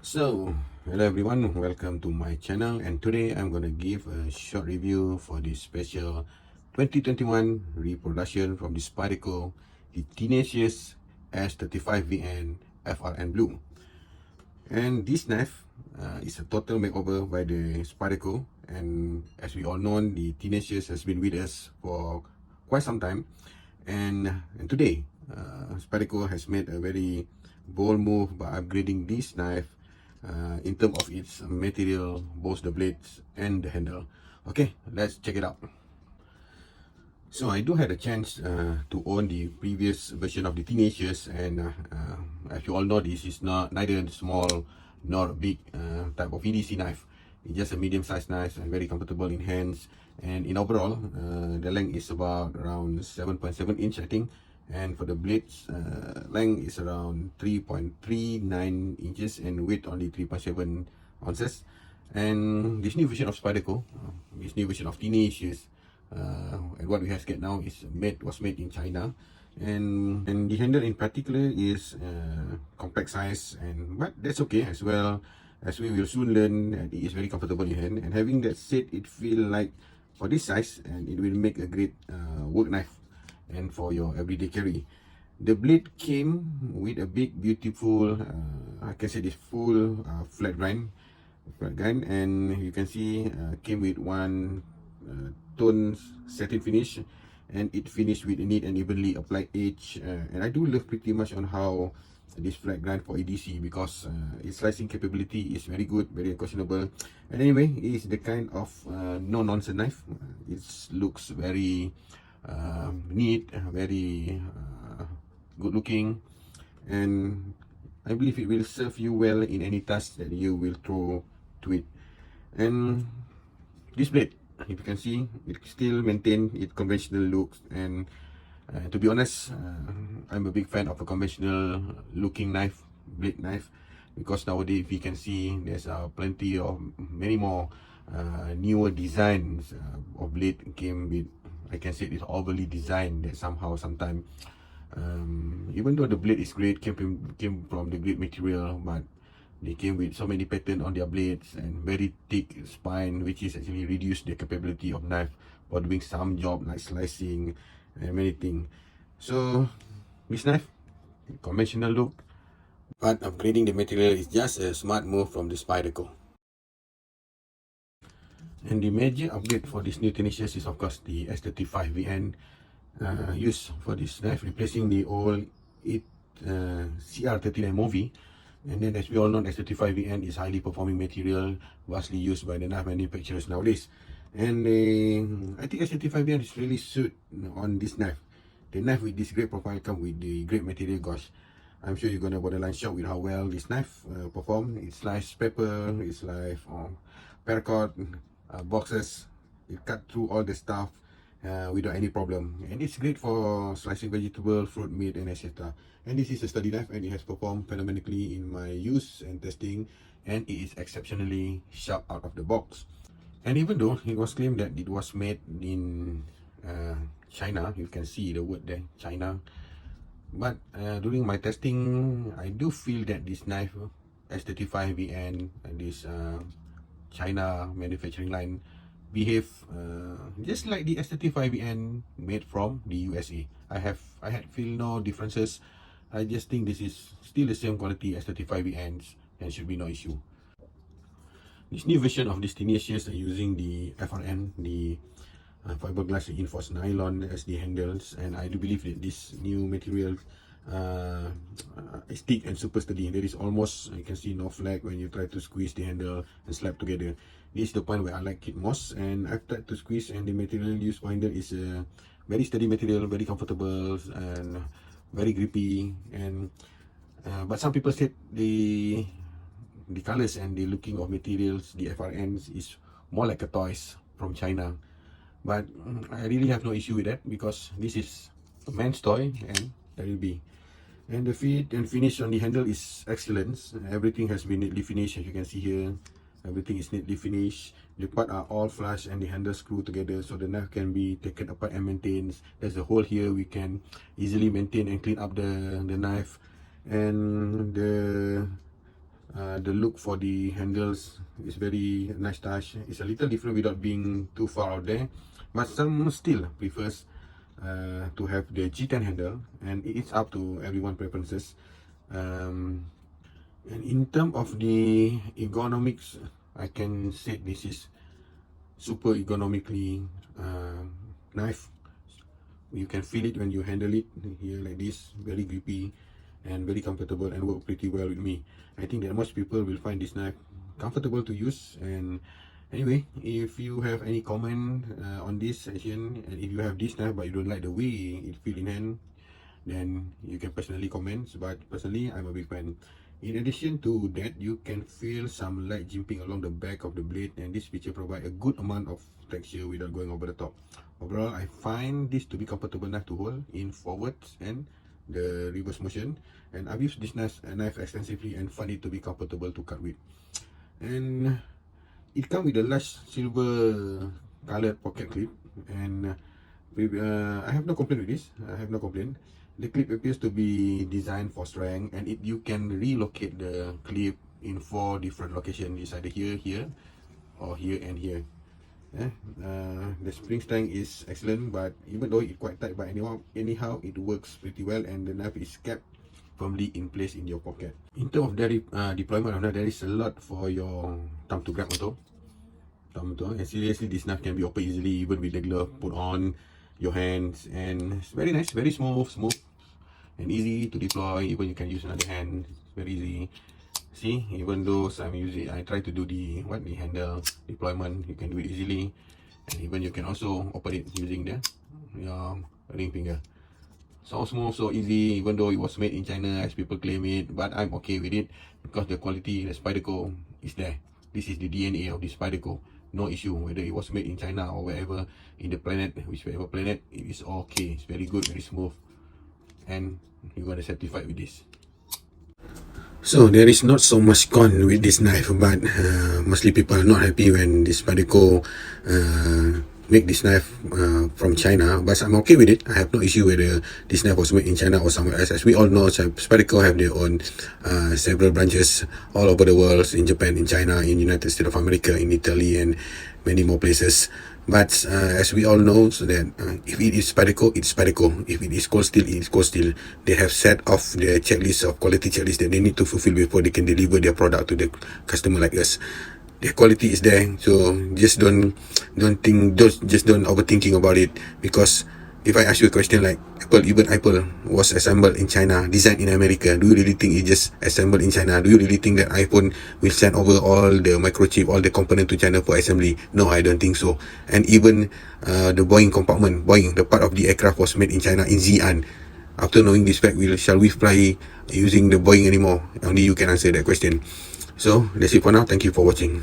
So, hello everyone, welcome to my channel, and today I'm going to give a short review for this special 2021 reproduction from the Spyderco, the Tenacious S35VN Frn Blue. And this knife is a total makeover by the Spyderco, and as we all know, the Tenacious has been with us for quite some time, and today Spyderco has made a very bold move by upgrading this knife in terms of its material, both the blades and the handle. Okay, let's check it out. So I do had a chance to own the previous version of the Tenacious, and as you all know, this is neither small nor big type of EDC knife. It's just a medium-sized knife and very comfortable in hands. And in overall, the length is about around 7.7 inch, I think. And for the blades, length is around 3.39 inches and weight only 3.7 ounces. And this new version of Spyderco, this new version of Tenacious, and what we have get now was made in China, and the handle in particular is compact size, but that's okay, as well as we will soon learn that it is very comfortable in hand. And having that said, it feel like for this size, and it will make a great work knife and for your everyday carry. The blade came with a big, beautiful, I can say this full flat grind, and you can see came with one tone satin finish, and it finished with a neat and evenly applied edge. And I do love pretty much on how this flat grind for EDC, because its slicing capability is very good, very questionable. And anyway, it's the kind of no nonsense knife. It looks very neat, very good looking, and I believe it will serve you well in any task that you will throw to it. And this blade, if you can see, it still maintain its conventional looks. And to be honest, I'm a big fan of a conventional looking blade knife, because nowadays, if you can see, there's plenty of many more newer designs of blade came with, I can say it's overly designed, that sometimes even though the blade is great, came from the great material, but they came with so many patterns on their blades and very thick spine, which is actually reduced the capability of knife for doing some job like slicing and many things. So this knife, conventional look, but upgrading the material is just a smart move from the Spyderco. And the major upgrade for this new Tenacious is of course the S35VN used for this knife, replacing the old CR39 movie. And then, as we all know, S35VN is highly performing material, vastly used by the knife manufacturers nowadays. And I think S35VN is really suit on this knife. The knife with this great profile come with the great material. Gosh, I'm sure you're gonna borderline shocked with how well this knife perform. It slice pepper, it slice paracord, boxes. It cut through all the stuff without any problem, and it's great for slicing vegetable, fruit, meat, and etc. And this is a sturdy knife, and it has performed phenomenally in my use and testing, and it is exceptionally sharp out of the box. And even though it was claimed that it was made in China, you can see the word there, China, but during my testing, I do feel that this knife S35VN and this China manufacturing line behave just like the S35VN made from the USA. I had feel no differences. I just think this is still the same quality as S35VNs, and should be no issue. This new version of this Tenacious are using the Frn, the fiberglass reinforced nylon as the handles, and I do believe that this new material is thick and super sturdy. There is almost, you can see, no flag when you try to squeeze the handle and slap together. This is the point where I like it most, and I've tried to squeeze, and the material used for handle is a very sturdy material, very comfortable and very grippy. And but some people said the colors and the looking of materials, the FRNs, is more like a toys from China. But I really have no issue with that, because this is a man's toy, and there will be. And the fit and finish on the handle is excellent. Everything has been neatly finished, as you can see here. Everything is neatly finished. The parts are all flush, and the handle screw together, so the knife can be taken apart and maintained. There's a hole here, we can easily maintain and clean up the knife. And the The look for the handles is very nice touch. It's a little different without being too far out there, but some still prefers to have the G10 handle, and it's up to everyone's preferences. And in terms of the ergonomics, I can say this is super ergonomically knife. You can feel it when you handle it here like this, very grippy and very comfortable, and work pretty well with me. I think that most people will find this knife comfortable to use. And anyway, if you have any comment on this session, and if you have this knife but you don't like the way it feel in hand, then you can personally comment. But personally, I'm a big fan. In addition to that, you can feel some light jimping along the back of the blade, and this feature provides a good amount of texture without going over the top. Overall, I find this to be comfortable knife to hold in forwards and the reverse motion, and I've used this knife extensively and find it to be comfortable to cut with. And it comes with a large silver colored pocket clip, and I have no complaint with this. I have no complaint. The clip appears to be designed for strength, and you can relocate the clip in 4 different locations. It's either here, here, or here and here. The spring strength is excellent, but even though it's quite tight, but anyhow it works pretty well, and the knife is kept firmly in place in your pocket. In terms of the deployment of knife, there is a lot for your thumb to grab onto. And seriously, this knife can be opened easily even with the glove put on your hands, and it's very nice, very smooth and easy to deploy. Even you can use another hand, it's very easy. See, even though I try to do the handle deployment, you can do it easily. And even you can also open it using your ring finger. So smooth, so easy, even though it was made in China as people claim it, but I'm okay with it because the quality, the Spyderco is there. This is the DNA of the Spyderco. No issue whether it was made in China or wherever in the planet, whichever planet, it is okay. It's very good, very smooth, and you're gonna certify with this. So there is not so much con with this knife, but mostly people are not happy when this Spyderco make this knife from China. But I'm okay with it. I have no issue whether this knife was made in China or somewhere else. As we all know, Spyderco have their own several branches all over the world, in Japan, in China, in United States of America, in Italy, and many more places. But as we all know, so that if it is Spyderco, it's Spyderco. If it is cold steel, it is cold steel. They have set off the checklist of quality checklist that they need to fulfill before they can deliver their product to the customer like us. The quality is there, so just don't overthinking about it. Because if I ask you a question like Apple was assembled in China, designed in America, do you really think it just assembled in China? Do you really think that iPhone will send over all the microchip, all the component to China for assembly? No, I don't think so. And even the Boeing compartment, the part of the aircraft was made in China, in Xi'an. After knowing this fact, shall we fly using the Boeing anymore? Only you can answer that question. So that's it for now. Thank you for watching.